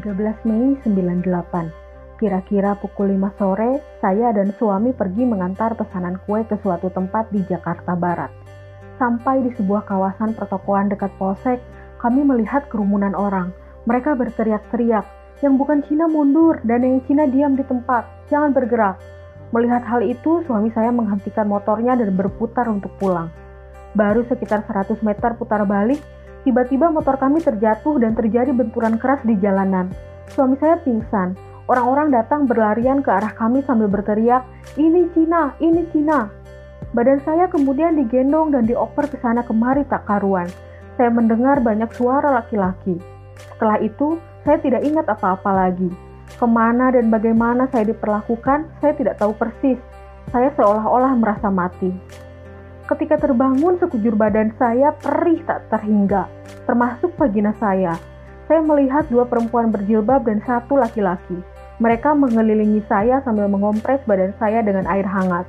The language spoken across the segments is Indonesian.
13 Mei 98. Kira-kira pukul 5 sore, saya dan suami pergi mengantar pesanan kue ke suatu tempat di Jakarta Barat. Sampai di sebuah kawasan pertokoan dekat Polsek, kami melihat kerumunan orang. Mereka berteriak-teriak, yang bukan Cina mundur dan yang Cina diam di tempat, jangan bergerak. Melihat hal itu, suami saya menghentikan motornya dan berputar untuk pulang. Baru sekitar 100 meter putar balik, tiba-tiba motor kami terjatuh dan terjadi benturan keras di jalanan. Suami saya pingsan. Orang-orang datang berlarian ke arah kami sambil berteriak, "Ini Cina, ini Cina." Badan saya kemudian digendong dan dioper ke sana kemari tak karuan. Saya mendengar banyak suara laki-laki. Setelah itu, saya tidak ingat apa-apa lagi. Kemana dan bagaimana saya diperlakukan, saya tidak tahu persis. Saya seolah-olah merasa mati. Ketika terbangun, sekujur badan saya perih tak terhingga, termasuk vagina saya. Saya melihat 2 perempuan berjilbab dan 1 laki-laki. Mereka mengelilingi saya sambil mengompres badan saya dengan air hangat.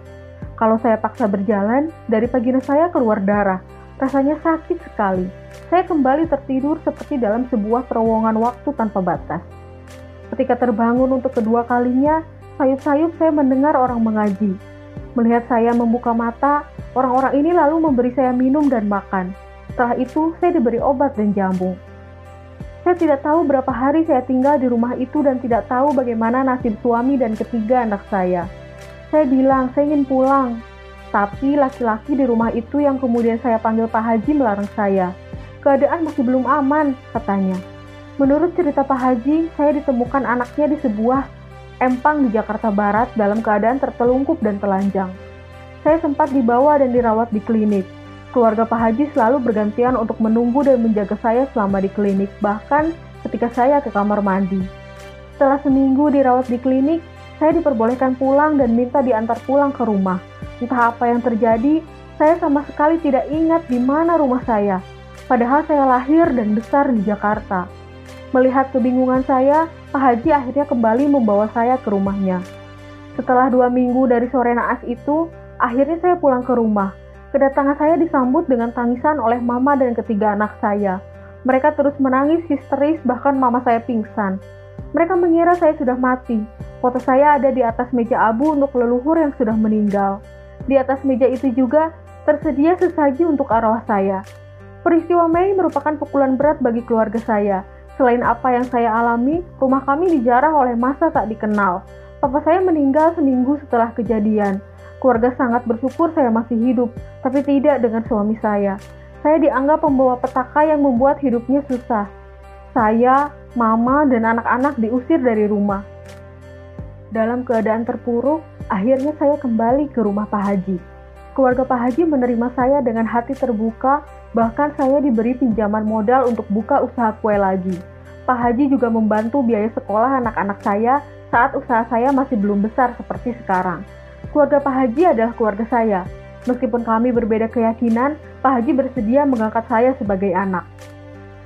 Kalau saya paksa berjalan, dari vagina saya keluar darah. Rasanya sakit sekali. Saya kembali tertidur seperti dalam sebuah terowongan waktu tanpa batas. Ketika terbangun untuk kedua kalinya, sayup-sayup saya mendengar orang mengaji. Melihat saya membuka mata, orang-orang ini lalu memberi saya minum dan makan. Setelah itu, saya diberi obat dan jamu. Saya tidak tahu berapa hari saya tinggal di rumah itu dan tidak tahu bagaimana nasib suami dan ketiga anak saya. Saya bilang, saya ingin pulang. Tapi laki-laki di rumah itu yang kemudian saya panggil Pak Haji melarang saya. Keadaan masih belum aman, katanya. Menurut cerita Pak Haji, saya ditemukan anaknya di sebuah empang di Jakarta Barat dalam keadaan tertelungkup dan telanjang. Saya sempat dibawa dan dirawat di klinik. Keluarga Pak Haji selalu bergantian untuk menunggu dan menjaga saya selama di klinik, bahkan ketika saya ke kamar mandi. Setelah seminggu dirawat di klinik, saya diperbolehkan pulang dan minta diantar pulang ke rumah. Entah apa yang terjadi, saya sama sekali tidak ingat di mana rumah saya. Padahal saya lahir dan besar di Jakarta. Melihat kebingungan saya, Pak Haji akhirnya kembali membawa saya ke rumahnya. Setelah 2 minggu dari sore naas itu, akhirnya saya pulang ke rumah. Kedatangan saya disambut dengan tangisan oleh mama dan ketiga anak saya. Mereka terus menangis histeris, bahkan mama saya pingsan. Mereka mengira saya sudah mati. Foto saya ada di atas meja abu untuk leluhur yang sudah meninggal. Di atas meja itu juga tersedia sesaji untuk arwah saya. Peristiwa Mei merupakan pukulan berat bagi keluarga saya. Selain apa yang saya alami, rumah kami dijarah oleh massa tak dikenal. Papa saya meninggal seminggu setelah kejadian. Keluarga sangat bersyukur saya masih hidup, tapi tidak dengan suami saya. Saya dianggap pembawa petaka yang membuat hidupnya susah. Saya, mama, dan anak-anak diusir dari rumah. Dalam keadaan terpuruk, akhirnya saya kembali ke rumah Pak Haji. Keluarga Pak Haji menerima saya dengan hati terbuka, bahkan saya diberi pinjaman modal untuk buka usaha kue lagi. Pak Haji juga membantu biaya sekolah anak-anak saya saat usaha saya masih belum besar seperti sekarang. Keluarga Pak Haji adalah keluarga saya. Meskipun kami berbeda keyakinan, Pak Haji bersedia mengangkat saya sebagai anak.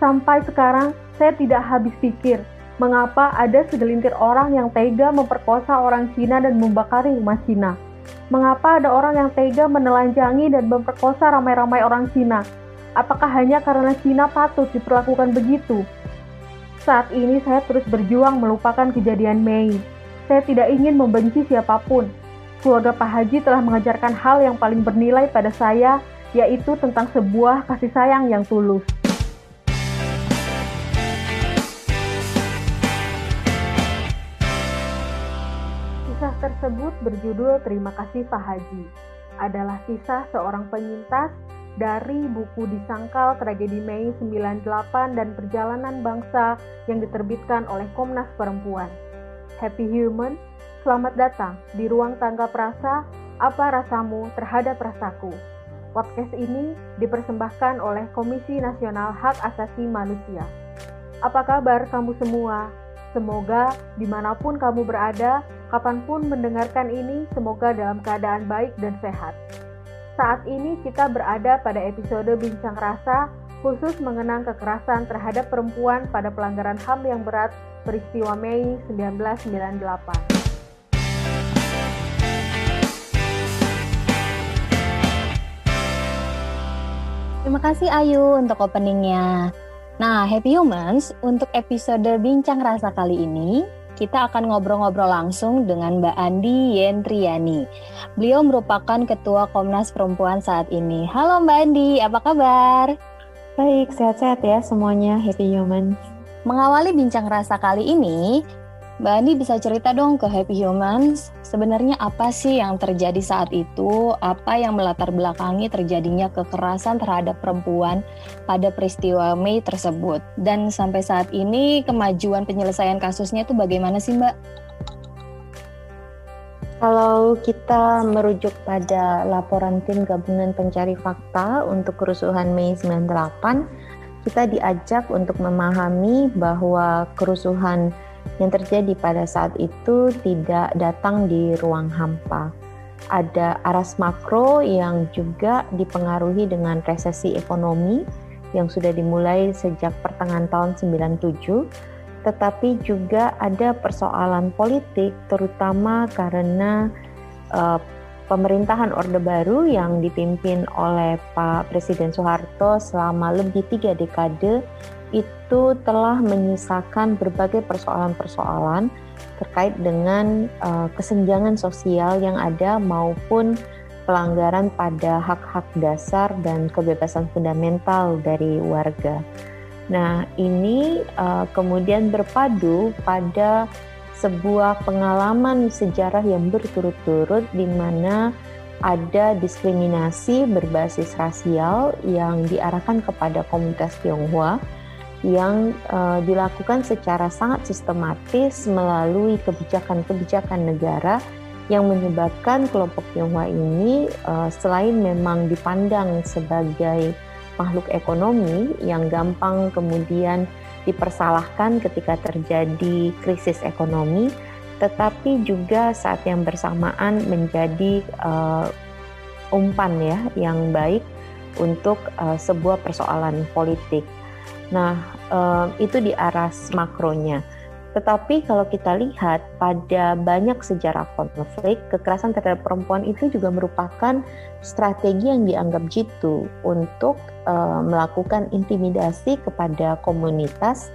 Sampai sekarang, saya tidak habis pikir, mengapa ada segelintir orang yang tega memperkosa orang Cina dan membakari rumah Cina. Mengapa ada orang yang tega menelanjangi dan memperkosa ramai-ramai orang Cina? Apakah hanya karena Cina patut diperlakukan begitu? Saat ini saya terus berjuang melupakan kejadian Mei. Saya tidak ingin membenci siapapun. Keluarga Pak Haji telah mengajarkan hal yang paling bernilai pada saya, yaitu tentang sebuah kasih sayang yang tulus. Kisah tersebut berjudul Terima Kasih Pak Haji. Adalah kisah seorang penyintas dari buku Disangkal Tragedi Mei 98 dan Perjalanan Bangsa yang diterbitkan oleh Komnas Perempuan. Happy Human, selamat datang di Ruang Tangga Perasa, apa rasamu terhadap rasaku. Podcast ini dipersembahkan oleh Komisi Nasional Hak Asasi Manusia. Apa kabar kamu semua? Semoga dimanapun kamu berada, kapanpun mendengarkan ini, semoga dalam keadaan baik dan sehat. Saat ini kita berada pada episode Bincang Rasa, khusus mengenang kekerasan terhadap perempuan pada pelanggaran HAM yang berat peristiwa Mei 1998. Terima kasih Ayu untuk openingnya. Nah, Happy Humans, untuk episode Bincang Rasa kali ini, kita akan ngobrol-ngobrol langsung dengan Mbak Andi Yentriani. Beliau merupakan Ketua Komnas Perempuan saat ini. Halo Mbak Andi, apa kabar? Baik, sehat-sehat ya semuanya, Happy Humans. Mengawali Bincang Rasa kali ini, Mbak Andi bisa cerita dong ke Happy Humans, sebenarnya apa sih yang terjadi saat itu, apa yang melatar belakangi terjadinya kekerasan terhadap perempuan pada peristiwa Mei tersebut. Dan sampai saat ini kemajuan penyelesaian kasusnya itu bagaimana sih Mbak? Kalau kita merujuk pada laporan tim gabungan pencari fakta untuk kerusuhan Mei 98, kita diajak untuk memahami bahwa kerusuhan yang terjadi pada saat itu tidak datang di ruang hampa. Ada aras makro yang juga dipengaruhi dengan resesi ekonomi yang sudah dimulai sejak pertengahan tahun 97, tetapi juga ada persoalan politik terutama karena pemerintahan Orde Baru yang dipimpin oleh Pak Presiden Soeharto selama lebih 3 dekade itu telah menyisakan berbagai persoalan-persoalan terkait dengan kesenjangan sosial yang ada maupun pelanggaran pada hak-hak dasar dan kebebasan fundamental dari warga. Nah, ini kemudian berpadu pada sebuah pengalaman sejarah yang berturut-turut di mana ada diskriminasi berbasis rasial yang diarahkan kepada komunitas Tionghoa yang dilakukan secara sangat sistematis melalui kebijakan-kebijakan negara yang menyebabkan kelompok Tionghoa ini selain memang dipandang sebagai makhluk ekonomi yang gampang kemudian dipersalahkan ketika terjadi krisis ekonomi, tetapi juga saat yang bersamaan menjadi umpan ya yang baik untuk sebuah persoalan politik. Nah, itu di aras makronya. Tetapi kalau kita lihat pada banyak sejarah konflik, kekerasan terhadap perempuan itu juga merupakan strategi yang dianggap jitu untuk melakukan intimidasi kepada komunitas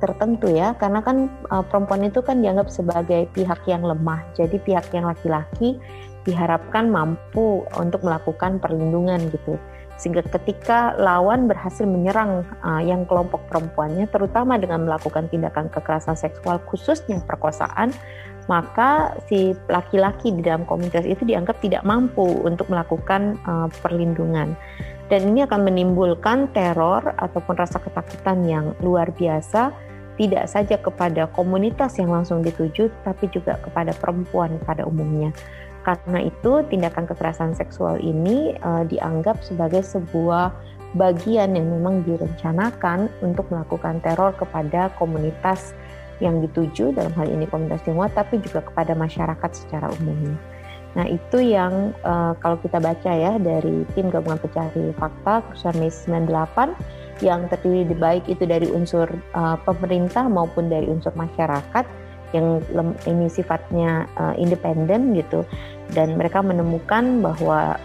tertentu ya, karena kan perempuan itu kan dianggap sebagai pihak yang lemah, jadi pihak yang laki-laki diharapkan mampu untuk melakukan perlindungan gitu. Sehingga ketika lawan berhasil menyerang yang kelompok perempuannya, terutama dengan melakukan tindakan kekerasan seksual khususnya perkosaan, maka si laki-laki di dalam komunitas itu dianggap tidak mampu untuk melakukan perlindungan. Dan ini akan menimbulkan teror ataupun rasa ketakutan yang luar biasa, tidak saja kepada komunitas yang langsung dituju, tapi juga kepada perempuan pada umumnya. Karena itu, tindakan kekerasan seksual ini dianggap sebagai sebuah bagian yang memang direncanakan untuk melakukan teror kepada komunitas yang dituju, dalam hal ini komunitas Tionghoa, tapi juga kepada masyarakat secara umum. Nah, itu yang kalau kita baca ya dari tim gabungan pencari fakta kerusuhan Mei 98 yang terdiri baik itu dari unsur pemerintah maupun dari unsur masyarakat yang ini sifatnya independen gitu, dan mereka menemukan bahwa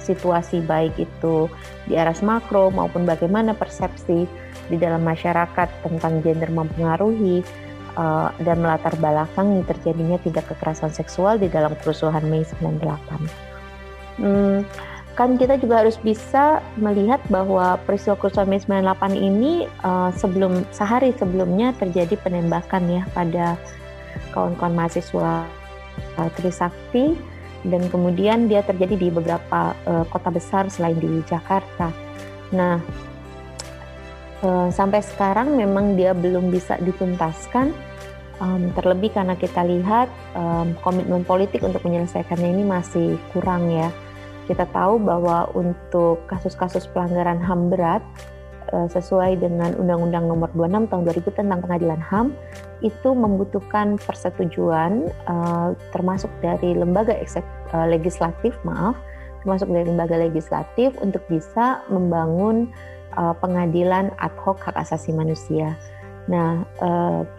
situasi baik itu di aras makro maupun bagaimana persepsi di dalam masyarakat tentang gender mempengaruhi dan melatar belakangi terjadinya tindak kekerasan seksual di dalam kerusuhan Mei 98. Kan kita juga harus bisa melihat bahwa peristiwa kerusuhan Mei 98 ini sehari sebelumnya terjadi penembakan ya pada kawan-kawan mahasiswa Trisakti, dan kemudian dia terjadi di beberapa kota besar selain di Jakarta. Nah, sampai sekarang memang dia belum bisa dituntaskan, terlebih karena kita lihat komitmen politik untuk menyelesaikannya ini masih kurang ya. Kita tahu bahwa untuk kasus-kasus pelanggaran HAM berat sesuai dengan Undang-Undang Nomor 26 Tahun 2000 tentang Pengadilan HAM itu membutuhkan persetujuan termasuk dari lembaga legislatif untuk bisa membangun pengadilan ad hoc hak asasi manusia. Nah,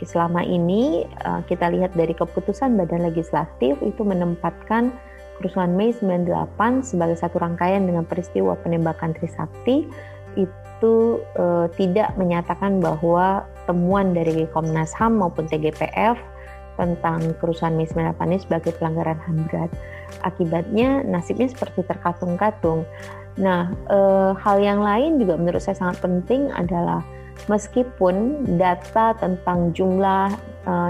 selama ini kita lihat dari keputusan Badan Legislatif itu menempatkan kerusuhan Mei 98 sebagai satu rangkaian dengan peristiwa penembakan Trisakti itu tidak menyatakan bahwa temuan dari Komnas HAM maupun TGPF tentang kerusuhan Mei 98 ini sebagai pelanggaran HAM berat. Akibatnya nasibnya seperti terkatung-katung. Nah, hal yang lain juga menurut saya sangat penting adalah meskipun data tentang jumlah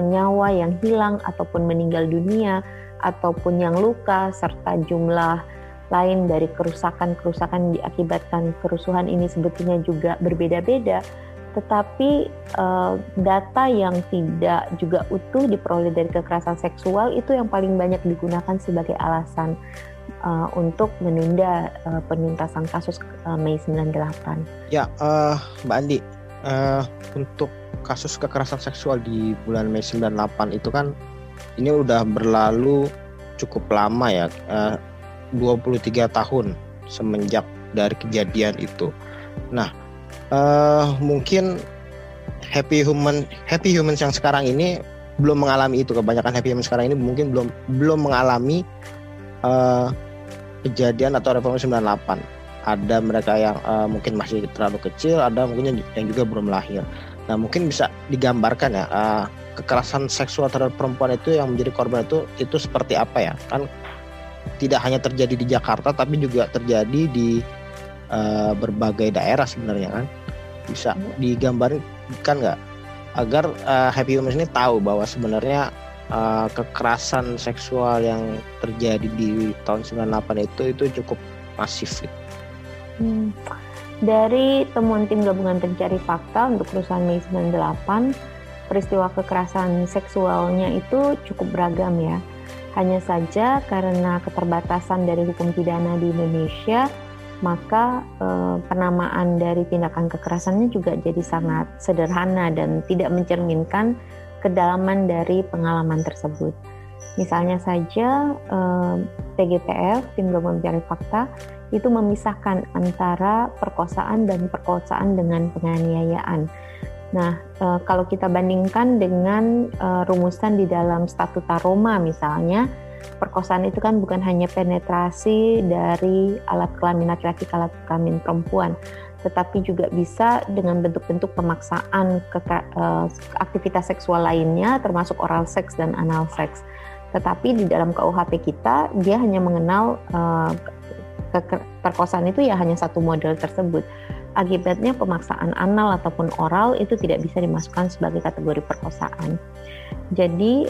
nyawa yang hilang ataupun meninggal dunia ataupun yang luka serta jumlah lain dari kerusakan-kerusakan diakibatkan kerusuhan ini sebetulnya juga berbeda-beda, tetapi data yang tidak juga utuh diperoleh dari kekerasan seksual itu yang paling banyak digunakan sebagai alasan untuk menunda penuntasan kasus Mei 98. Ya, Mbak Andi, untuk kasus kekerasan seksual di bulan Mei 98 itu kan ini udah berlalu cukup lama ya, 23 tahun semenjak dari kejadian itu. Nah, mungkin happy humans yang sekarang ini belum mengalami itu. Kebanyakan happy humans sekarang ini mungkin belum mengalami kejadian atau reformasi 98. Ada mereka yang mungkin masih terlalu kecil, ada mungkin yang juga belum lahir. Nah, mungkin bisa digambarkan ya kekerasan seksual terhadap perempuan itu yang menjadi korban itu seperti apa ya? Kan tidak hanya terjadi di Jakarta tapi juga terjadi di berbagai daerah sebenarnya kan. Bisa digambarkan nggak agar happy humans ini tahu bahwa sebenarnya kekerasan seksual yang terjadi di tahun 98 itu cukup masif gitu. Dari temuan tim gabungan pencari fakta untuk kerusuhan Mei 98, peristiwa kekerasan seksualnya itu cukup beragam ya. Hanya saja karena keterbatasan dari hukum pidana di Indonesia, maka penamaan dari tindakan kekerasannya juga jadi sangat sederhana dan tidak mencerminkan kedalaman dari pengalaman tersebut. Misalnya saja TGPF, Tim Gabungan Pencari Fakta, itu memisahkan antara perkosaan dan perkosaan dengan penganiayaan. Nah, kalau kita bandingkan dengan rumusan di dalam Statuta Roma misalnya, perkosaan itu kan bukan hanya penetrasi dari alat kelamin laki-laki ke alat kelamin perempuan, tetapi juga bisa dengan bentuk-bentuk pemaksaan aktivitas seksual lainnya, termasuk oral seks dan anal seks. Tetapi di dalam KUHP kita, dia hanya mengenal perkosaan itu ya hanya satu model tersebut. Akibatnya pemaksaan anal ataupun oral itu tidak bisa dimasukkan sebagai kategori perkosaan. Jadi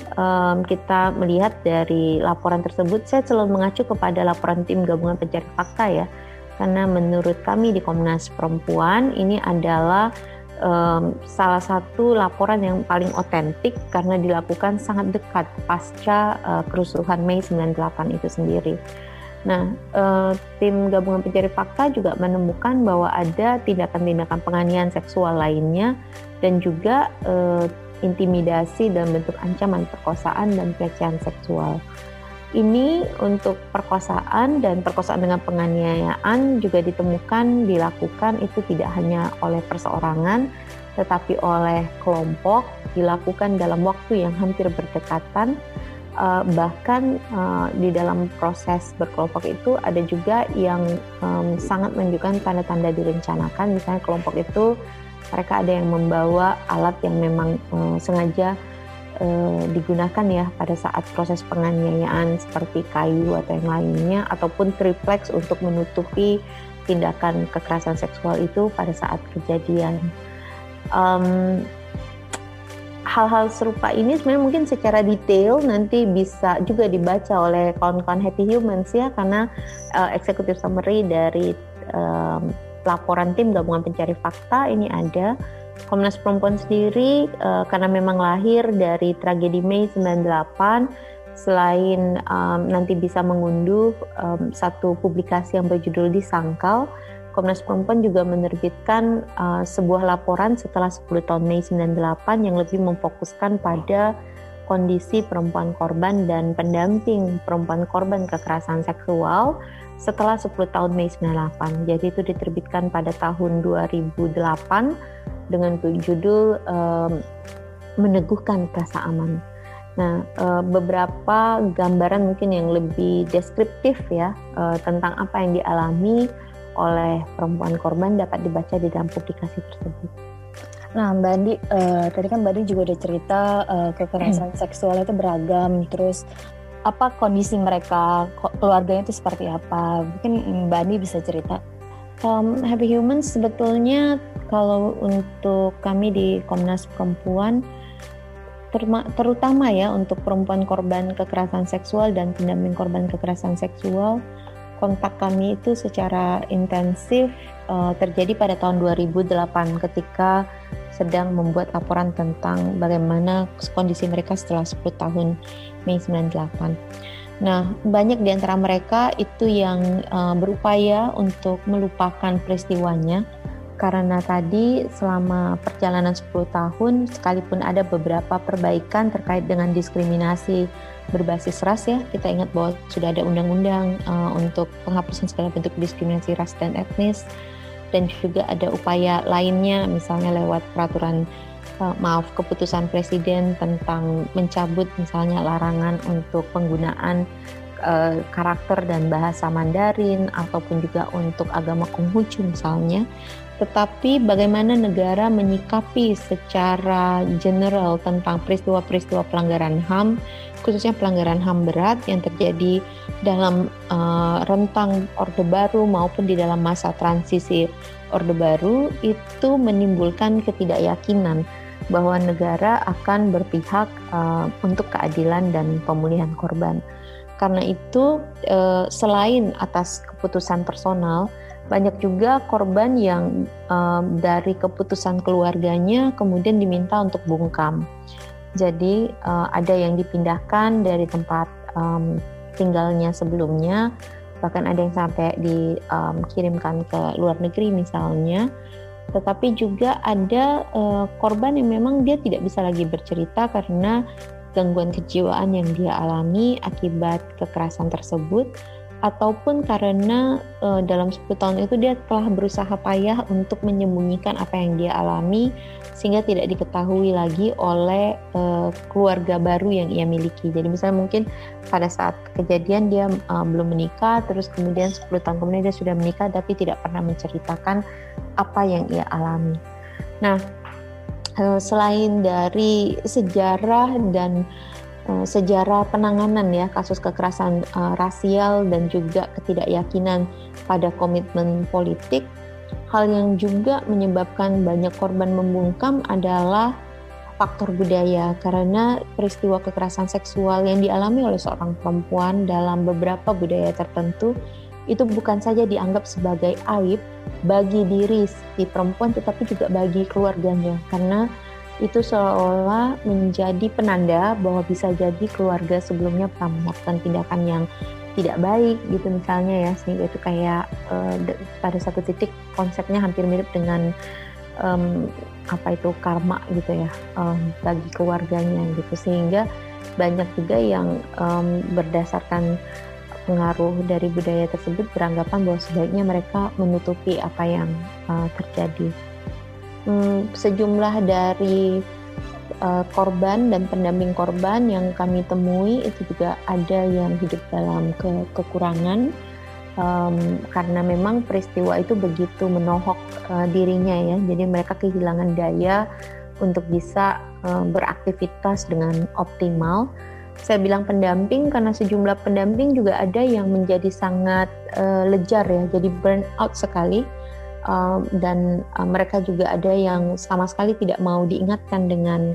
kita melihat dari laporan tersebut, saya selalu mengacu kepada laporan tim gabungan pencari fakta ya, karena menurut kami di Komnas Perempuan ini adalah salah satu laporan yang paling otentik karena dilakukan sangat dekat pasca kerusuhan Mei 98 itu sendiri. Nah, tim gabungan pencari fakta juga menemukan bahwa ada tindakan-tindakan penganiayaan seksual lainnya dan juga intimidasi dalam bentuk ancaman perkosaan dan pelecehan seksual. Ini untuk perkosaan dan perkosaan dengan penganiayaan juga dilakukan itu tidak hanya oleh perseorangan tetapi oleh kelompok, dilakukan dalam waktu yang hampir berdekatan. Bahkan di dalam proses berkelompok itu ada juga yang sangat menunjukkan tanda-tanda direncanakan. Misalnya kelompok itu mereka ada yang membawa alat yang memang sengaja digunakan ya pada saat proses penganiayaan seperti kayu atau yang lainnya, ataupun triplex untuk menutupi tindakan kekerasan seksual itu pada saat kejadian. Hal-hal serupa ini sebenarnya mungkin secara detail nanti bisa juga dibaca oleh kawan-kawan Happy Humans ya, karena executive summary dari laporan tim gabungan pencari fakta ini ada. Komnas Perempuan sendiri karena memang lahir dari tragedi Mei 98, selain nanti bisa mengunduh satu publikasi yang berjudul Disangkal, Komnas Perempuan juga menerbitkan sebuah laporan setelah 10 tahun Mei 98 yang lebih memfokuskan pada kondisi perempuan korban dan pendamping perempuan korban kekerasan seksual setelah 10 tahun Mei 98. Jadi itu diterbitkan pada tahun 2008 dengan judul Meneguhkan Rasa Aman. Nah, beberapa gambaran mungkin yang lebih deskriptif ya tentang apa yang dialami oleh perempuan korban dapat dibaca di dalam publikasi tersebut. Nah, Mbak Andi, tadi kan Mbak Andi juga udah cerita kekerasan seksual itu beragam, terus apa kondisi mereka, keluarganya itu seperti apa? Mungkin Mbak Andi bisa cerita. Happy Humans sebetulnya kalau untuk kami di Komnas Perempuan, terutama ya untuk perempuan korban kekerasan seksual dan pendamping korban kekerasan seksual, kontak kami itu secara intensif terjadi pada tahun 2008 ketika sedang membuat laporan tentang bagaimana kondisi mereka setelah 10 tahun Mei 98. Nah, banyak di antara mereka itu yang berupaya untuk melupakan peristiwanya karena tadi selama perjalanan 10 tahun sekalipun ada beberapa perbaikan terkait dengan diskriminasi berbasis ras ya, kita ingat bahwa sudah ada undang-undang untuk penghapusan segala bentuk diskriminasi ras dan etnis, dan juga ada upaya lainnya misalnya lewat peraturan keputusan presiden tentang mencabut misalnya larangan untuk penggunaan karakter dan bahasa Mandarin ataupun juga untuk agama Konghucu misalnya. Tetapi bagaimana negara menyikapi secara general tentang peristiwa-peristiwa pelanggaran HAM, khususnya pelanggaran HAM berat yang terjadi dalam rentang Orde Baru maupun di dalam masa transisi Orde Baru, itu menimbulkan ketidakyakinan bahwa negara akan berpihak untuk keadilan dan pemulihan korban. Karena itu selain atas keputusan personal, banyak juga korban yang dari keputusan keluarganya kemudian diminta untuk bungkam. Jadi ada yang dipindahkan dari tempat tinggalnya sebelumnya, bahkan ada yang sampai dikirimkan ke luar negeri misalnya. Tetapi juga ada korban yang memang dia tidak bisa lagi bercerita karena gangguan kejiwaan yang dia alami akibat kekerasan tersebut, ataupun karena dalam 10 tahun itu dia telah berusaha payah untuk menyembunyikan apa yang dia alami sehingga tidak diketahui lagi oleh keluarga baru yang ia miliki. Jadi misalnya mungkin pada saat kejadian dia belum menikah, terus kemudian 10 tahun kemudian dia sudah menikah tapi tidak pernah menceritakan apa yang ia alami. Nah, selain dari sejarah dan sejarah penanganan ya kasus kekerasan rasial dan juga ketidakyakinan pada komitmen politik, hal yang juga menyebabkan banyak korban membungkam adalah faktor budaya, karena peristiwa kekerasan seksual yang dialami oleh seorang perempuan dalam beberapa budaya tertentu itu bukan saja dianggap sebagai aib bagi diri si perempuan tetapi juga bagi keluarganya, karena itu seolah menjadi penanda bahwa bisa jadi keluarga sebelumnya pernah melakukan tindakan yang tidak baik gitu misalnya ya, sehingga itu kayak pada satu titik konsepnya hampir mirip dengan karma gitu ya bagi keluarganya gitu, sehingga banyak juga yang berdasarkan pengaruh dari budaya tersebut beranggapan bahwa sebaiknya mereka menutupi apa yang terjadi. Sejumlah dari korban dan pendamping korban yang kami temui itu juga ada yang hidup dalam kekurangan karena memang peristiwa itu begitu menohok dirinya ya, jadi mereka kehilangan daya untuk bisa beraktivitas dengan optimal. Saya bilang pendamping karena sejumlah pendamping juga ada yang menjadi sangat lejar ya, jadi burn out sekali. Dan mereka juga ada yang sama sekali tidak mau diingatkan dengan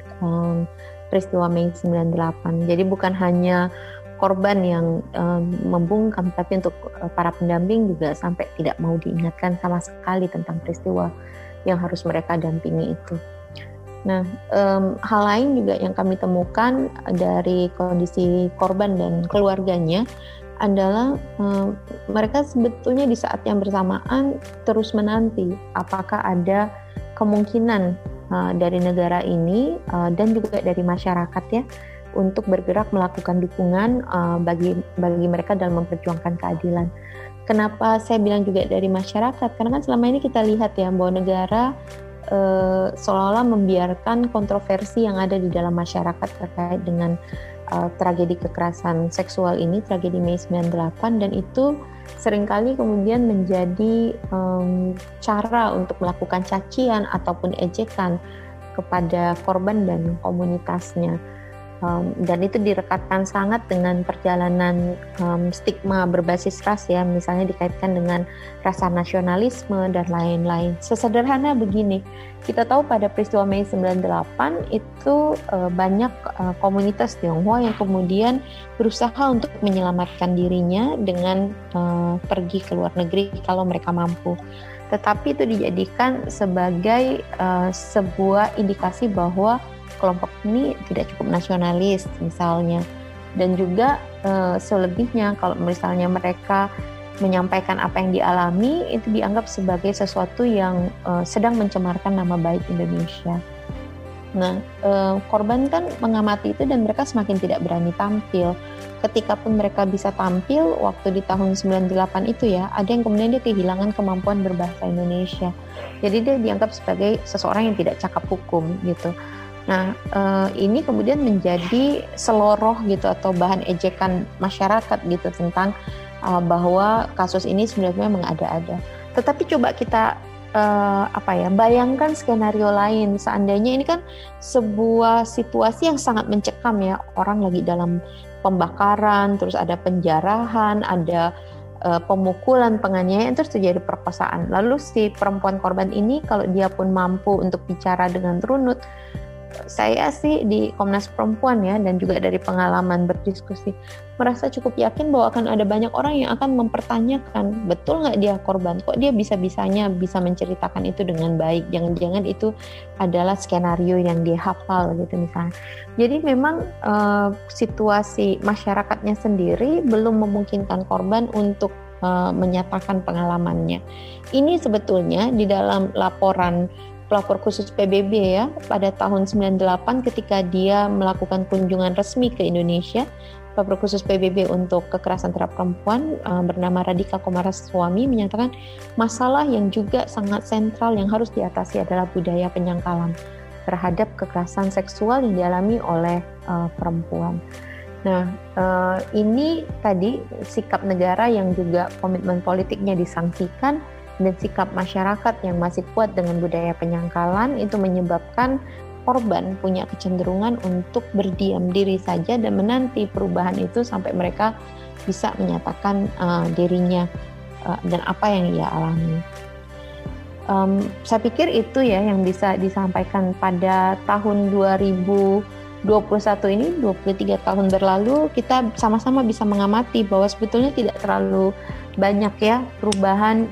peristiwa Mei 98. Jadi bukan hanya korban yang membungkam, tapi untuk para pendamping juga sampai tidak mau diingatkan sama sekali tentang peristiwa yang harus mereka dampingi itu. Nah, hal lain juga yang kami temukan dari kondisi korban dan keluarganya adalah mereka sebetulnya di saat yang bersamaan terus menanti apakah ada kemungkinan dari negara ini dan juga dari masyarakat ya untuk bergerak melakukan dukungan bagi mereka dalam memperjuangkan keadilan. Kenapa saya bilang juga dari masyarakat? Karena kan selama ini kita lihat ya bahwa negara seolah-olah membiarkan kontroversi yang ada di dalam masyarakat terkait dengan tragedi kekerasan seksual ini, tragedi Mei 98, dan itu seringkali kemudian menjadi cara untuk melakukan cacian ataupun ejekan kepada korban dan komunitasnya. Dan itu direkatkan sangat dengan perjalanan stigma berbasis ras ya, misalnya dikaitkan dengan rasa nasionalisme dan lain-lain. Sesederhana begini, kita tahu pada peristiwa Mei 98 itu banyak komunitas Tionghoa yang kemudian berusaha untuk menyelamatkan dirinya dengan pergi ke luar negeri kalau mereka mampu. Tetapi itu dijadikan sebagai sebuah indikasi bahwa kelompok ini tidak cukup nasionalis misalnya, dan juga selebihnya kalau misalnya mereka menyampaikan apa yang dialami itu dianggap sebagai sesuatu yang sedang mencemarkan nama baik Indonesia. Nah, korban kan mengamati itu dan mereka semakin tidak berani tampil. Ketika pun mereka bisa tampil waktu di tahun 98 itu ya, ada yang kemudian dia kehilangan kemampuan berbahasa Indonesia. Jadi dia dianggap sebagai seseorang yang tidak cakap hukum gitu. Nah, ini kemudian menjadi seloroh gitu atau bahan ejekan masyarakat gitu tentang bahwa kasus ini sebenarnya mengada-ada. Tetapi coba kita bayangkan skenario lain. Seandainya ini kan sebuah situasi yang sangat mencekam ya, orang lagi dalam pembakaran, terus ada penjarahan, ada pemukulan, penganiayaan, terus terjadi perkosaan. Lalu si perempuan korban ini kalau dia pun mampu untuk bicara dengan runut, saya sih di Komnas Perempuan ya, dan juga dari pengalaman berdiskusi, merasa cukup yakin bahwa akan ada banyak orang yang akan mempertanyakan, betul nggak dia korban? Kok dia bisa-bisanya bisa menceritakan itu dengan baik? Jangan-jangan itu adalah skenario yang dia hafal gitu misalnya. Jadi memang situasi masyarakatnya sendiri belum memungkinkan korban untuk menyatakan pengalamannya. Ini sebetulnya di dalam laporan pelapor khusus PBB ya pada tahun 98 ketika dia melakukan kunjungan resmi ke Indonesia, pelapor khusus PBB untuk kekerasan terhadap perempuan bernama Radhika Kumaraswamy menyatakan masalah yang juga sangat sentral yang harus diatasi adalah budaya penyangkalan terhadap kekerasan seksual yang dialami oleh perempuan. Nah, ini tadi sikap negara yang juga komitmen politiknya disangsikan, dan sikap masyarakat yang masih kuat dengan budaya penyangkalan itu menyebabkan korban punya kecenderungan untuk berdiam diri saja dan menanti perubahan itu sampai mereka bisa menyatakan dirinya dan apa yang ia alami. Saya pikir itu ya yang bisa disampaikan pada tahun 2021 ini, 23 tahun berlalu, kita sama-sama bisa mengamati bahwa sebetulnya tidak terlalu banyak ya perubahan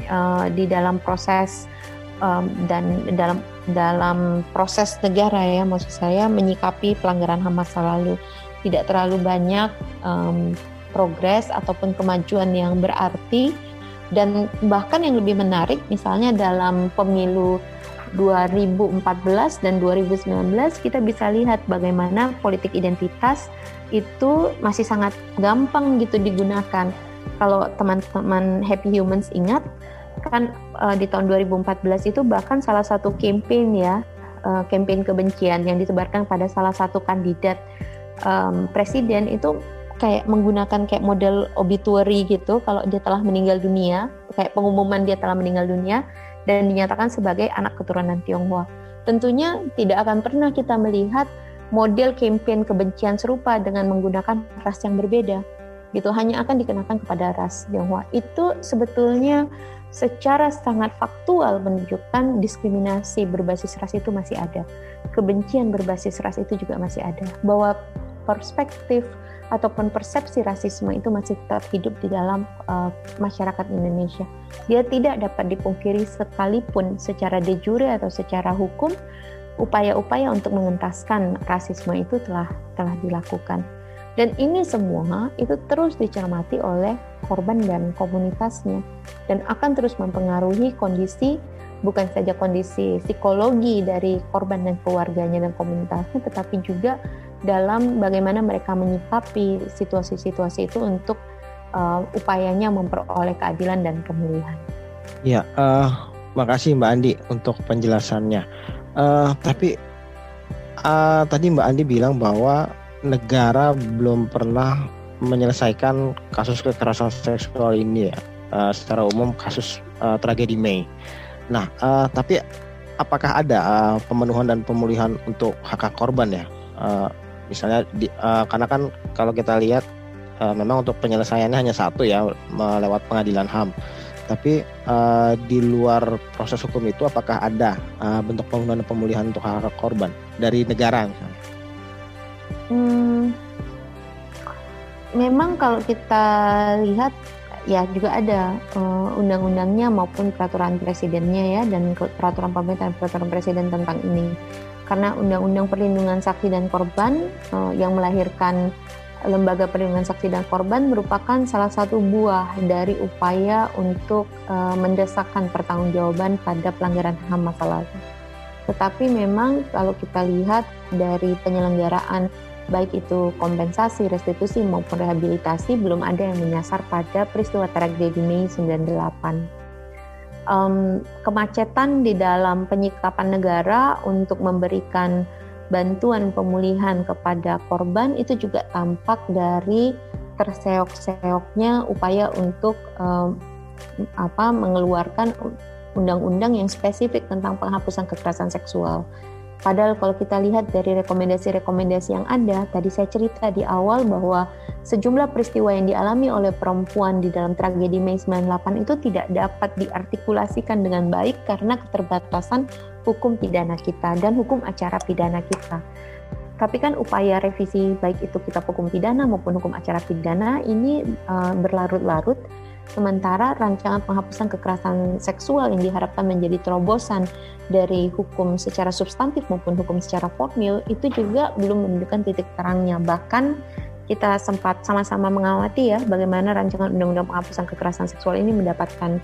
di dalam proses dan dalam proses negara ya, maksud saya menyikapi pelanggaran HAM masa lalu. Tidak terlalu banyak progres ataupun kemajuan yang berarti, dan bahkan yang lebih menarik misalnya dalam pemilu 2014 dan 2019 kita bisa lihat bagaimana politik identitas itu masih sangat gampang gitu digunakan. Kalau teman-teman Happy Humans ingat kan di tahun 2014 itu bahkan salah satu campaign ya, campaign kebencian yang disebarkan pada salah satu kandidat presiden itu kayak menggunakan kayak model obituary gitu, kalau dia telah meninggal dunia, kayak pengumuman dia telah meninggal dunia dan dinyatakan sebagai anak keturunan Tionghoa. Tentunya tidak akan pernah kita melihat model campaign kebencian serupa dengan menggunakan ras yang berbeda. Gitu, hanya akan dikenakan kepada ras Tionghoa. Itu sebetulnya secara sangat faktual menunjukkan diskriminasi berbasis ras itu masih ada. Kebencian berbasis ras itu juga masih ada. Bahwa perspektif ataupun persepsi rasisme itu masih tetap hidup di dalam masyarakat Indonesia. Dia tidak dapat dipungkiri sekalipun secara de jure atau secara hukum, upaya-upaya untuk mengentaskan rasisme itu telah dilakukan. Dan ini semua itu terus dicermati oleh korban dan komunitasnya, dan akan terus mempengaruhi kondisi, bukan saja kondisi psikologi dari korban dan keluarganya dan komunitasnya, tetapi juga dalam bagaimana mereka menyikapi situasi-situasi itu untuk upayanya memperoleh keadilan dan pemulihan. Ya, makasih Mbak Andi untuk penjelasannya. Tapi tadi Mbak Andi bilang bahwa negara belum pernah menyelesaikan kasus kekerasan seksual ini ya, secara umum kasus tragedi Mei. Nah, tapi apakah ada pemenuhan dan pemulihan untuk hak korban ya? Misalnya karena kan kalau kita lihat memang untuk penyelesaiannya hanya satu ya, lewat pengadilan HAM. Tapi di luar proses hukum itu apakah ada bentuk pemenuhan dan pemulihan untuk hak korban dari negara misalnya? Memang kalau kita lihat ya juga ada undang-undangnya maupun peraturan presidennya ya, dan peraturan pemerintah dan peraturan presiden tentang ini. Karena undang-undang perlindungan saksi dan korban yang melahirkan Lembaga Perlindungan Saksi dan Korban merupakan salah satu buah dari upaya untuk mendesakkan pertanggungjawaban pada pelanggaran HAM masa lalu. Tetapi memang kalau kita lihat dari penyelenggaraan baik itu kompensasi, restitusi maupun rehabilitasi belum ada yang menyasar pada peristiwa tragedi Mei 98. Kemacetan di dalam penyikapan negara untuk memberikan bantuan pemulihan kepada korban itu juga tampak dari terseok-seoknya upaya untuk mengeluarkan undang-undang yang spesifik tentang penghapusan kekerasan seksual. Padahal kalau kita lihat dari rekomendasi-rekomendasi yang ada, tadi saya cerita di awal bahwa sejumlah peristiwa yang dialami oleh perempuan di dalam tragedi Mei 98 itu tidak dapat diartikulasikan dengan baik karena keterbatasan hukum pidana kita dan hukum acara pidana kita. Tapi kan upaya revisi baik itu kitab hukum pidana maupun hukum acara pidana ini berlarut-larut, sementara rancangan penghapusan kekerasan seksual yang diharapkan menjadi terobosan dari hukum secara substantif maupun hukum secara formil itu juga belum menunjukkan titik terangnya. Bahkan kita sempat sama-sama mengawati ya bagaimana rancangan undang-undang penghapusan kekerasan seksual ini mendapatkan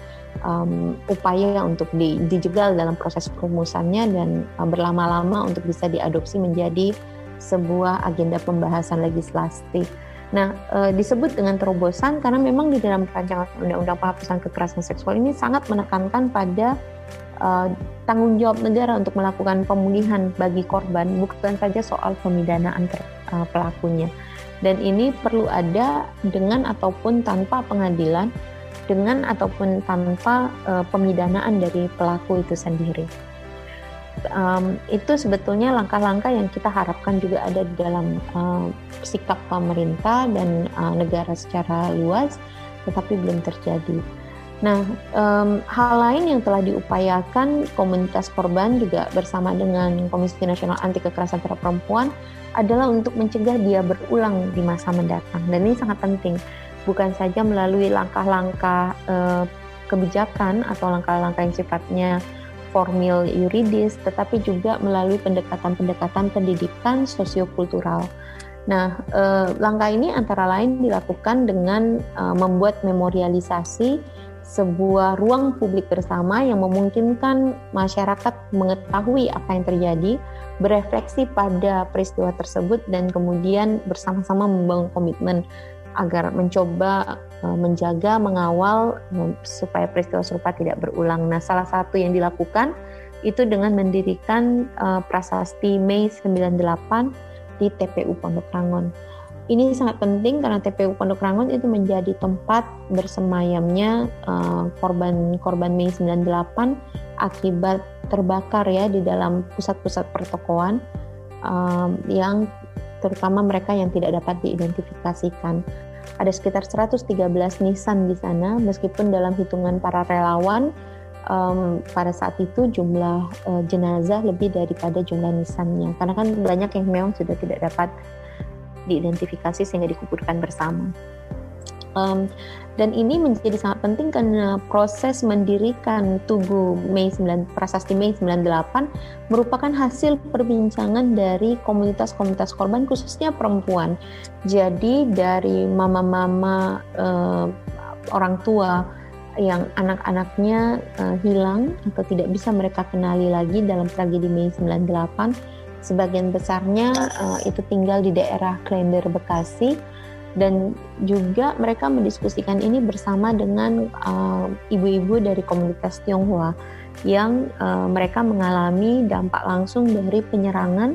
upaya untuk dijegal dalam proses perumusannya dan berlama-lama untuk bisa diadopsi menjadi sebuah agenda pembahasan legislasi. Nah, disebut dengan terobosan karena memang di dalam rancangan undang-undang penghapusan kekerasan seksual ini sangat menekankan pada tanggung jawab negara untuk melakukan pemulihan bagi korban, bukan saja soal pemidanaan pelakunya. Dan ini perlu ada dengan ataupun tanpa pengadilan, dengan ataupun tanpa pemidanaan dari pelaku itu sendiri. Itu sebetulnya langkah-langkah yang kita harapkan juga ada di dalam sikap pemerintah dan negara secara luas, tetapi belum terjadi. Nah, hal lain yang telah diupayakan komunitas korban juga bersama dengan Komisi Nasional Anti Kekerasan Terhadap Perempuan adalah untuk mencegah dia berulang di masa mendatang. Dan ini sangat penting, bukan saja melalui langkah-langkah kebijakan atau langkah-langkah yang sifatnya formil yuridis, tetapi juga melalui pendekatan-pendekatan pendidikan sosiokultural. Nah, langkah ini antara lain dilakukan dengan membuat memorialisasi sebuah ruang publik bersama yang memungkinkan masyarakat mengetahui apa yang terjadi, berefleksi pada peristiwa tersebut, dan kemudian bersama-sama membangun komitmen agar mencoba menjaga, mengawal supaya peristiwa serupa tidak berulang. Nah, salah satu yang dilakukan itu dengan mendirikan Prasasti Mei 98 di TPU Pondok Rangon. Ini sangat penting karena TPU Pondok Rangon itu menjadi tempat bersemayamnya korban Mei 98 akibat terbakar ya di dalam pusat-pusat pertokoan yang terutama mereka yang tidak dapat diidentifikasikan. Ada sekitar 113 nisan di sana, meskipun dalam hitungan para relawan pada saat itu jumlah jenazah lebih daripada jumlah nisannya, karena kan banyak yang memang sudah tidak dapat diidentifikasi sehingga dikuburkan bersama. Dan ini menjadi sangat penting karena proses mendirikan Tugu Prasasti Mei 98 merupakan hasil perbincangan dari komunitas-komunitas korban, khususnya perempuan. Jadi dari mama-mama orang tua yang anak-anaknya hilang atau tidak bisa mereka kenali lagi dalam tragedi Mei 98, sebagian besarnya itu tinggal di daerah Klender, Bekasi. Dan juga mereka mendiskusikan ini bersama dengan ibu-ibu dari komunitas Tionghoa yang mereka mengalami dampak langsung dari penyerangan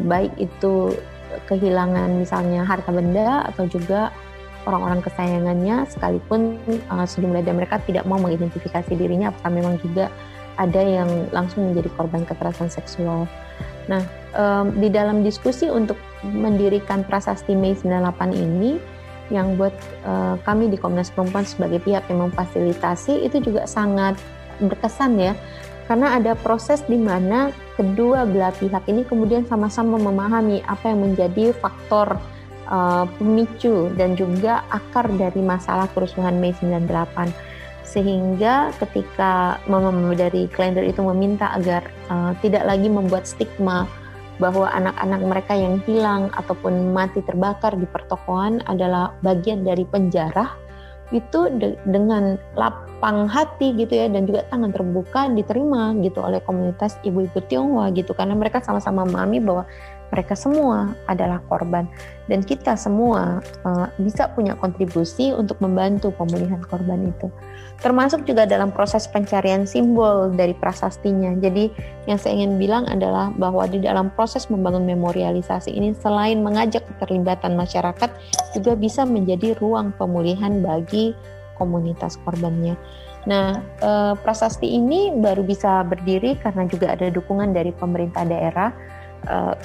baik itu kehilangan misalnya harta benda atau juga orang-orang kesayangannya, sekalipun sejumlah dari mereka tidak mau mengidentifikasi dirinya apakah memang juga ada yang langsung menjadi korban kekerasan seksual. Nah, di dalam diskusi untuk mendirikan Prasasti Mei 98 ini, yang buat kami di Komnas Perempuan sebagai pihak yang memfasilitasi itu juga sangat berkesan ya, karena ada proses di mana kedua belah pihak ini kemudian sama-sama memahami apa yang menjadi faktor pemicu dan juga akar dari masalah kerusuhan Mei 98. Sehingga ketika dari kalender itu meminta agar tidak lagi membuat stigma bahwa anak-anak mereka yang hilang ataupun mati terbakar di pertokoan adalah bagian dari penjara, itu dengan lapang hati gitu ya, dan juga tangan terbuka diterima gitu oleh komunitas ibu-ibu Tionghoa gitu, karena mereka sama-sama memahami bahwa mereka semua adalah korban dan kita semua bisa punya kontribusi untuk membantu pemulihan korban itu, termasuk juga dalam proses pencarian simbol dari prasastinya. Jadi yang saya ingin bilang adalah bahwa di dalam proses membangun memorialisasi ini, selain mengajak keterlibatan masyarakat, juga bisa menjadi ruang pemulihan bagi komunitas korbannya. Nah, prasasti ini baru bisa berdiri karena juga ada dukungan dari pemerintah daerah.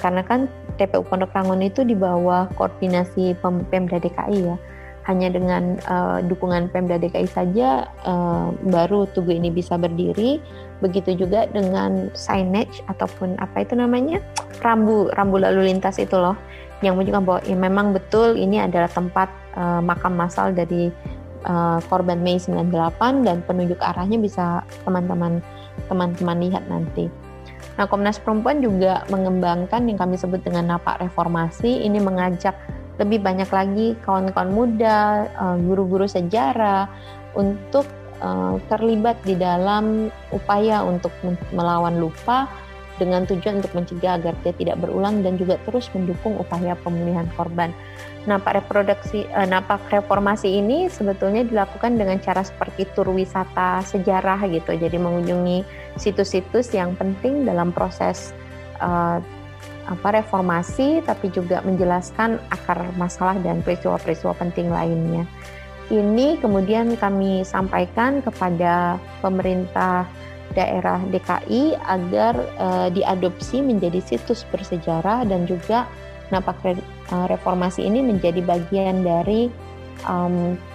Karena kan TPU Pondok Rangon itu di bawah koordinasi Pemda DKI ya. Hanya dengan dukungan Pemda DKI saja baru Tugu ini bisa berdiri. Begitu juga dengan signage ataupun apa itu namanya, rambu lalu lintas itu loh, yang menunjukkan bahwa ya memang betul ini adalah tempat makam massal dari korban Mei 98, dan penunjuk arahnya bisa teman-teman lihat nanti. Nah, Komnas Perempuan juga mengembangkan yang kami sebut dengan Napak Reformasi. Ini mengajak lebih banyak lagi kawan-kawan muda, guru-guru sejarah untuk terlibat di dalam upaya untuk melawan lupa, dengan tujuan untuk mencegah agar dia tidak berulang dan juga terus mendukung upaya pemulihan korban. Napak Reformasi ini sebetulnya dilakukan dengan cara seperti tur wisata sejarah gitu. Jadi mengunjungi situs-situs yang penting dalam proses reformasi, tapi juga menjelaskan akar masalah dan peristiwa-peristiwa penting lainnya. Ini kemudian kami sampaikan kepada pemerintah daerah DKI agar diadopsi menjadi situs bersejarah, dan juga Napak Reformasi ini menjadi bagian dari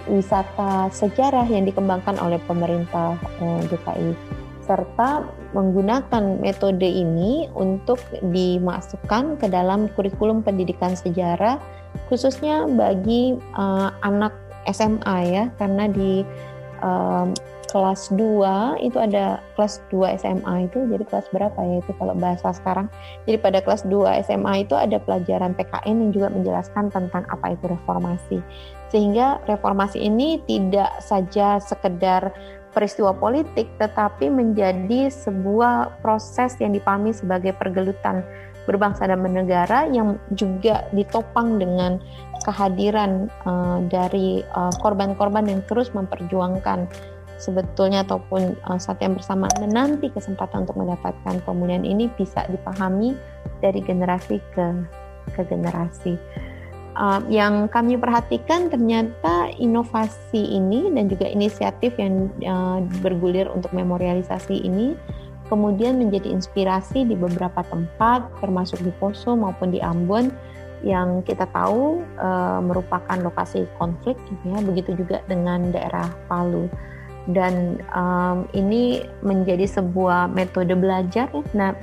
wisata sejarah yang dikembangkan oleh pemerintah DKI, serta menggunakan metode ini untuk dimasukkan ke dalam kurikulum pendidikan sejarah, khususnya bagi anak SMA ya, karena di kelas 2 itu ada kelas 2 SMA itu, jadi kelas berapa ya itu kalau bahasa sekarang. Jadi pada kelas 2 SMA itu ada pelajaran PKN yang juga menjelaskan tentang apa itu reformasi. Sehingga reformasi ini tidak saja sekedar peristiwa politik, tetapi menjadi sebuah proses yang dipahami sebagai pergelutan berbangsa dan bernegara, yang juga ditopang dengan kehadiran dari korban-korban yang terus memperjuangkan sebetulnya ataupun saat yang bersamaan menanti kesempatan untuk mendapatkan pemulihan ini bisa dipahami dari generasi ke generasi. Yang kami perhatikan ternyata inovasi ini dan juga inisiatif yang bergulir untuk memorialisasi ini kemudian menjadi inspirasi di beberapa tempat, termasuk di Poso maupun di Ambon, yang kita tahu merupakan lokasi konflik gitu ya. Begitu juga dengan daerah Palu. Dan ini menjadi sebuah metode belajar.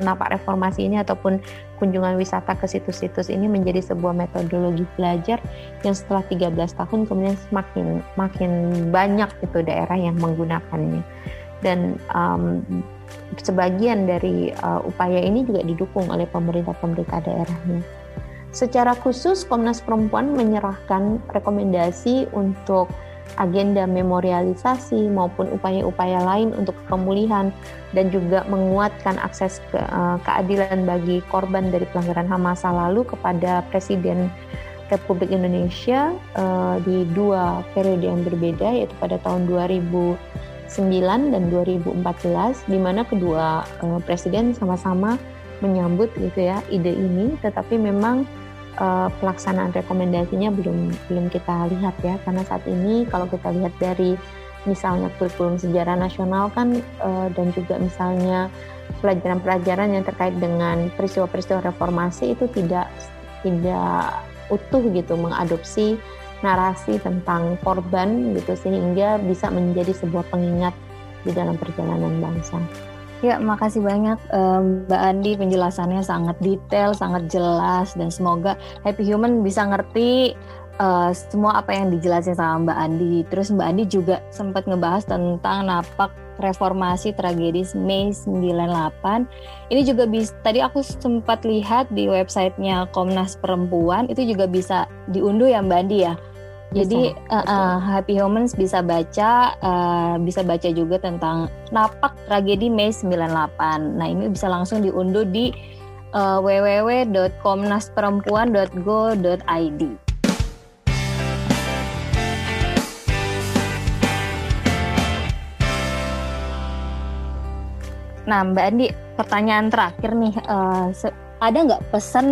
Napak Reformasi ini ataupun kunjungan wisata ke situs-situs ini menjadi sebuah metodologi belajar yang setelah 13 tahun kemudian makin banyak itu daerah yang menggunakannya. Dan sebagian dari upaya ini juga didukung oleh pemerintah daerahnya. Secara khusus Komnas Perempuan menyerahkan rekomendasi untuk agenda memorialisasi maupun upaya-upaya lain untuk pemulihan dan juga menguatkan akses keadilan bagi korban dari pelanggaran HAM masa lalu kepada Presiden Republik Indonesia di 2 periode yang berbeda, yaitu pada tahun 2009 dan 2014, di mana kedua presiden sama-sama menyambut gitu ya ide ini, tetapi memang pelaksanaan rekomendasinya belum kita lihat ya, karena saat ini kalau kita lihat dari misalnya kurikulum sejarah nasional kan dan juga misalnya pelajaran-pelajaran yang terkait dengan peristiwa-peristiwa reformasi itu tidak utuh gitu mengadopsi narasi tentang korban gitu, sehingga bisa menjadi sebuah pengingat di dalam perjalanan bangsa. Ya, makasih banyak Mbak Andi, penjelasannya sangat detail, sangat jelas, dan semoga Happy Human bisa ngerti semua apa yang dijelasin sama Mbak Andi. Terus Mbak Andi juga sempat ngebahas tentang napak reformasi tragedis Mei 98. Ini juga tadi aku sempat lihat di websitenya Komnas Perempuan, itu juga bisa diunduh ya Mbak Andi ya. Jadi Happy Humans bisa baca juga tentang napak tragedi Mei 98. Nah, ini bisa langsung diunduh di www.komnasperempuan.go.id. Nah, Mbak Andi, pertanyaan terakhir nih, ada nggak pesan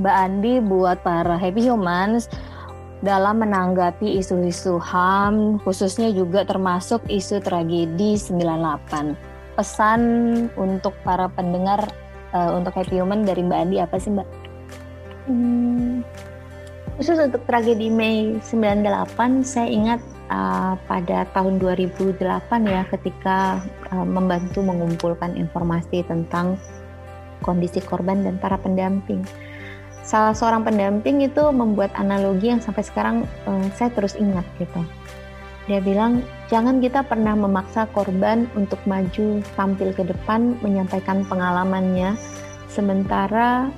Mbak Andi buat para Happy Humans dalam menanggapi isu-isu HAM, khususnya juga termasuk isu tragedi 98? Pesan untuk para pendengar untuk Happy Human dari Mbak Andi apa sih, Mbak? Khusus untuk tragedi Mei 98, saya ingat pada tahun 2008 ya, ketika membantu mengumpulkan informasi tentang kondisi korban dan para pendamping. Salah seorang pendamping itu membuat analogi yang sampai sekarang saya terus ingat gitu. Dia bilang, jangan kita pernah memaksa korban untuk maju tampil ke depan menyampaikan pengalamannya, sementara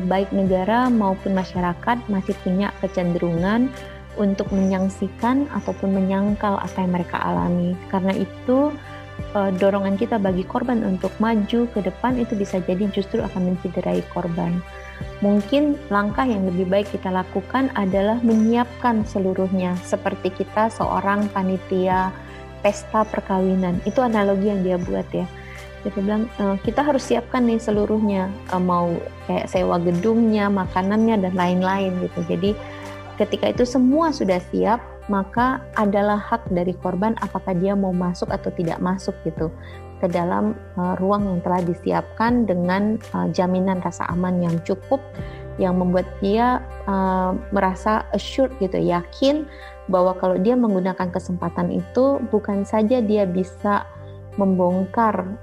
baik negara maupun masyarakat masih punya kecenderungan untuk menyangsikan ataupun menyangkal apa yang mereka alami. Karena itu dorongan kita bagi korban untuk maju ke depan itu bisa jadi justru akan mencederai korban. Mungkin langkah yang lebih baik kita lakukan adalah menyiapkan seluruhnya, seperti kita seorang panitia pesta perkawinan. Itu analogi yang dia buat ya. Dia bilang kita harus siapkan nih seluruhnya, mau kayak sewa gedungnya, makanannya dan lain-lain gitu. Jadi ketika itu semua sudah siap, maka adalah hak dari korban apakah dia mau masuk atau tidak masuk gitu ke dalam ruang yang telah disiapkan dengan jaminan rasa aman yang cukup, yang membuat dia merasa assured gitu, yakin bahwa kalau dia menggunakan kesempatan itu bukan saja dia bisa membongkar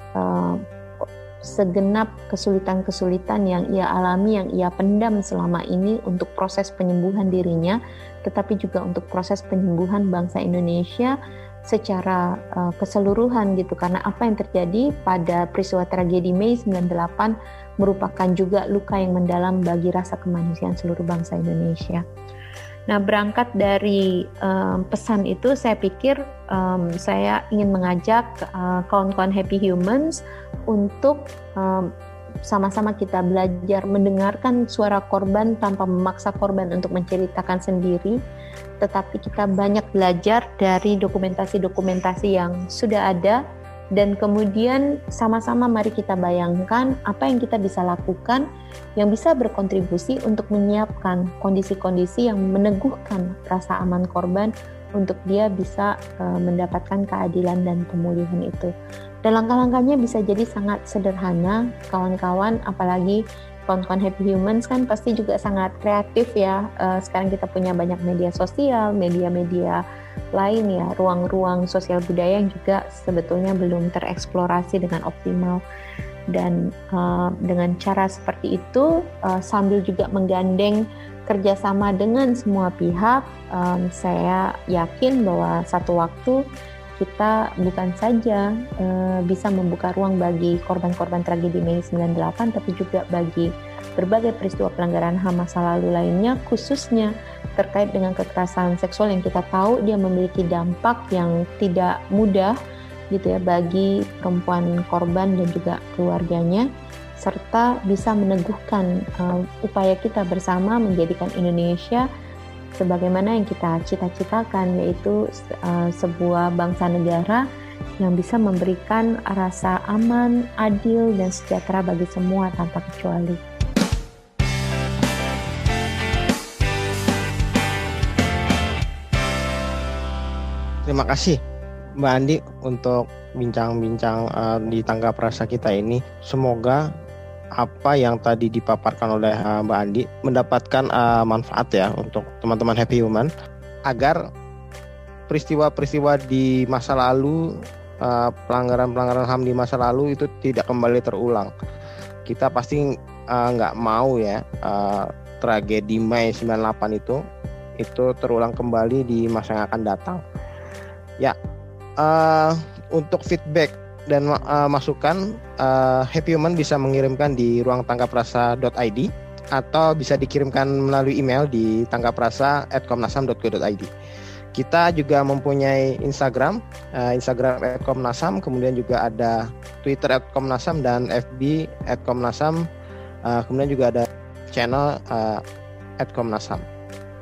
segenap kesulitan-kesulitan yang ia alami, yang ia pendam selama ini untuk proses penyembuhan dirinya, tetapi juga untuk proses penyembuhan bangsa Indonesia secara keseluruhan gitu. Karena apa yang terjadi pada peristiwa tragedi Mei 98 merupakan juga luka yang mendalam bagi rasa kemanusiaan seluruh bangsa Indonesia. Nah, berangkat dari pesan itu, saya pikir saya ingin mengajak kawan-kawan Happy Humans untuk sama-sama kita belajar mendengarkan suara korban tanpa memaksa korban untuk menceritakan sendiri, tetapi kita banyak belajar dari dokumentasi-dokumentasi yang sudah ada, dan kemudian sama-sama mari kita bayangkan apa yang kita bisa lakukan yang bisa berkontribusi untuk menyiapkan kondisi-kondisi yang meneguhkan rasa aman korban untuk dia bisa mendapatkan keadilan dan pemulihan itu. Dan langkah-langkahnya bisa jadi sangat sederhana, kawan-kawan, apalagi kawan-kawan Happy Humans kan pasti juga sangat kreatif ya. Sekarang kita punya banyak media sosial, media-media lain ya, ruang-ruang sosial budaya yang juga sebetulnya belum tereksplorasi dengan optimal. Dan dengan cara seperti itu, sambil juga menggandeng kerjasama dengan semua pihak, saya yakin bahwa satu waktu kita bukan saja bisa membuka ruang bagi korban-korban tragedi Mei 98, tapi juga bagi berbagai peristiwa pelanggaran HAM masa lalu lainnya, khususnya terkait dengan kekerasan seksual yang kita tahu dia memiliki dampak yang tidak mudah gitu ya bagi perempuan korban dan juga keluarganya, serta bisa meneguhkan upaya kita bersama menjadikan Indonesia sebagaimana yang kita cita-citakan, yaitu sebuah bangsa negara yang bisa memberikan rasa aman, adil, dan sejahtera bagi semua tanpa kecuali. terima kasih Mbak Andi untuk bincang-bincang di Tangga Prasa kita ini. Semoga apa yang tadi dipaparkan oleh Mbak Andi mendapatkan manfaat ya untuk teman-teman Happy Human, agar peristiwa-peristiwa di masa lalu, pelanggaran-pelanggaran HAM di masa lalu itu tidak kembali terulang. Kita pasti nggak mau ya tragedi Mei 98 itu terulang kembali di masa yang akan datang. Ya, untuk feedback dan masukan, Happy Human bisa mengirimkan di ruangtanggaprasa.id atau bisa dikirimkan melalui email di tanggaprasa@komnasham.go.id. Kita juga mempunyai Instagram @komnasham, kemudian juga ada Twitter @komnasham dan FB @komnasham, kemudian juga ada channel @komnasham.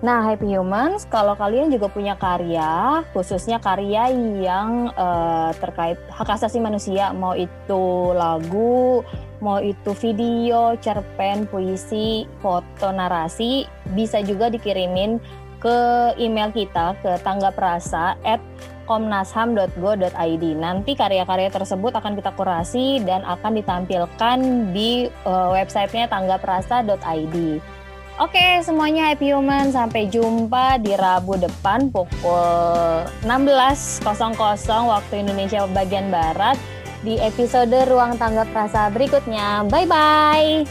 Nah, Happy Humans, kalau kalian juga punya karya, khususnya karya yang terkait hak asasi manusia, mau itu lagu, mau itu video, cerpen, puisi, foto, narasi, bisa juga dikirimin ke email kita ke tanggaprasa@komnasham.go.id. Nanti karya-karya tersebut akan kita kurasi dan akan ditampilkan di websitenya tanggaprasa.id. Oke, semuanya Happy Human, sampai jumpa di Rabu depan pukul 16.00 waktu Indonesia bagian Barat di episode Ruang Tangga Prasa berikutnya. Bye-bye!